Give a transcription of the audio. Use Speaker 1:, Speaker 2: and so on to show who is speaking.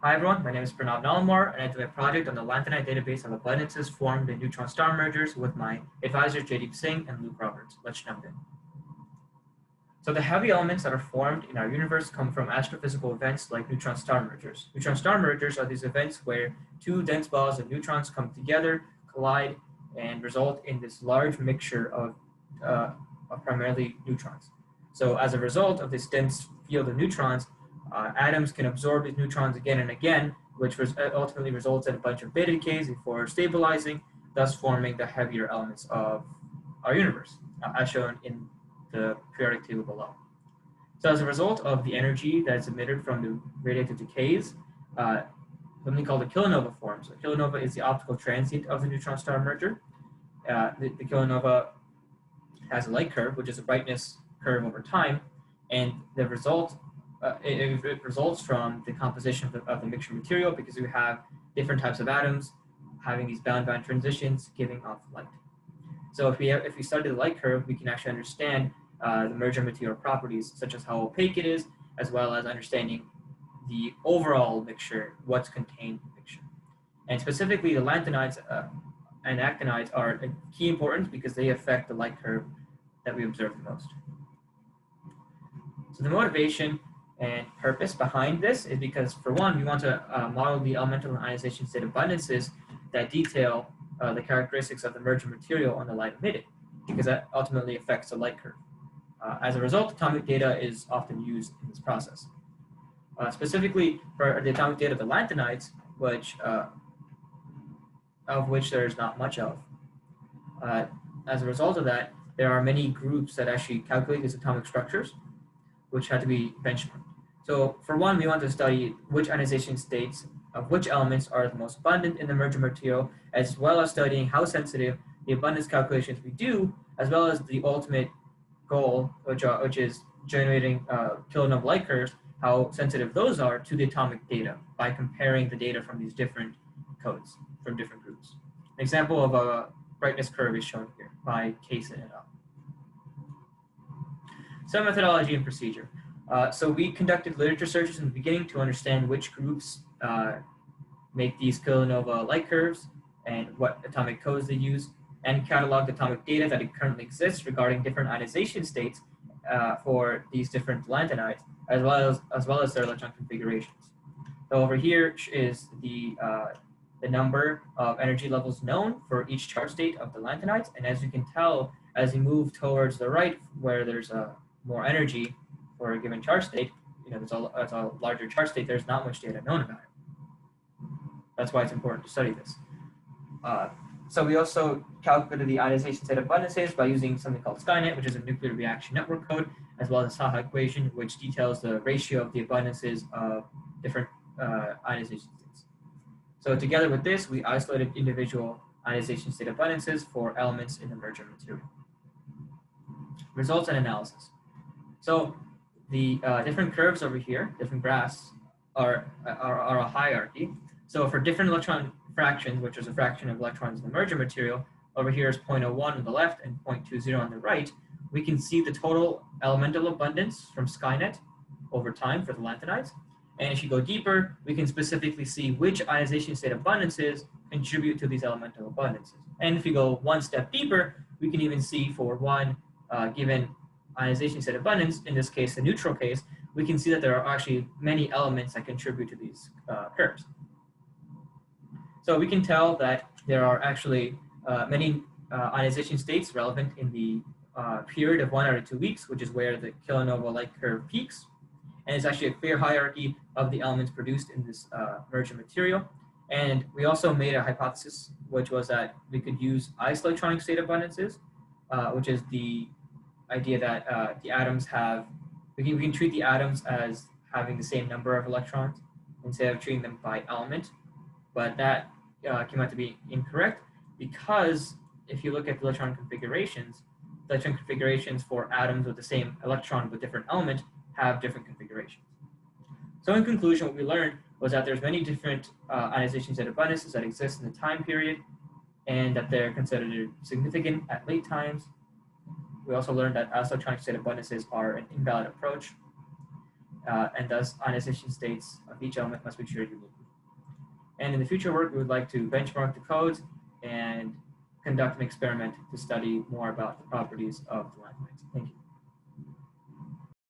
Speaker 1: Hi everyone, my name is Pranav Nalamwar, and I do a project on the Lanthanide database of abundances formed in neutron star mergers with my advisors Jaideep Singh and Luke Roberts. Let's jump in. So the heavy elements that are formed in our universe come from astrophysical events like neutron star mergers. Neutron star mergers are these events where two dense balls of neutrons come together, collide, and result in this large mixture of primarily neutrons. So as a result of this dense field of neutrons, atoms can absorb these neutrons again and again, which ultimately results in a bunch of beta decays before stabilizing, thus forming the heavier elements of our universe, as shown in the periodic table below. So as a result of the energy that's emitted from the radiative decays, something called a kilonova forms. A kilonova is the optical transient of the neutron star merger. The kilonova has a light curve, which is a brightness curve over time, and the result it results from the composition of the mixture material, because we have different types of atoms having these bound-bound transitions giving off light. So if we study the light curve, we can actually understand the merger material properties, such as how opaque it is, as well as understanding the overall mixture, what's contained in the mixture. And specifically, the lanthanides and actinides are of key importance because they affect the light curve that we observe the most. So the motivation and purpose behind this is because, for one, we want to model the elemental and ionization state abundances that detail the characteristics of the merger material on the light emitted, because that ultimately affects the light curve. As a result, atomic data is often used in this process. Specifically for the atomic data of the lanthanides, of which there's not much of. As a result of that, there are many groups that actually calculate these atomic structures, which had to be benchmarked. So for one, we want to study which ionization states of which elements are the most abundant in the merger material, as well as studying how sensitive the abundance calculations we do, as well as the ultimate goal, which is generating kilonova light curves, how sensitive those are to the atomic data by comparing the data from these different codes from different groups. An example of a brightness curve is shown here by Kaysen et al. Some methodology and procedure. So we conducted literature searches in the beginning to understand which groups make these kilonova light curves and what atomic codes they use, and cataloged atomic data that currently exists regarding different ionization states for these different lanthanides, as well as their electron configurations. So over here is the number of energy levels known for each charge state of the lanthanides, and as you can tell, as you move towards the right, where there's more energy for a given charge state, there's a larger charge state, there's not much data known about it. That's why it's important to study this. So we also calculated the ionization state abundances by using something called Skynet, which is a nuclear reaction network code, as well as the Saha equation, which details the ratio of the abundances of different ionization states. So together with this, we isolated individual ionization state abundances for elements in the merger material. Results and analysis. So the different curves over here, different graphs, are a hierarchy. So for different electron fractions, which is a fraction of electrons in the merger material, over here is 0.01 on the left and 0.20 on the right, we can see the total elemental abundance from Skynet over time for the lanthanides. And if you go deeper, we can specifically see which ionization state abundances contribute to these elemental abundances. And if you go one step deeper, we can even see for one given ionization state abundance, in this case, the neutral case, we can see that there are actually many elements that contribute to these curves. So we can tell that there are actually many ionization states relevant in the period of 1 out of 2 weeks, which is where the kilonova light curve peaks. And it's actually a clear hierarchy of the elements produced in this merger material. And we also made a hypothesis, which was that we could use isoelectronic state abundances, which is the idea that the atoms have, we can treat the atoms as having the same number of electrons instead of treating them by element. But that came out to be incorrect, because if you look at the electron configurations for atoms with the same electron with different element have different configurations. So in conclusion, what we learned was that there's many different ionization state abundances that exist in the time period, and that they're considered significant at late times. We also learned that isoelectronic state abundances are an invalid approach. and thus ionization states of each element must be treated uniquely. And in the future work, we would like to benchmark the codes and conduct an experiment to study more about the properties of the lanthanides. Thank you.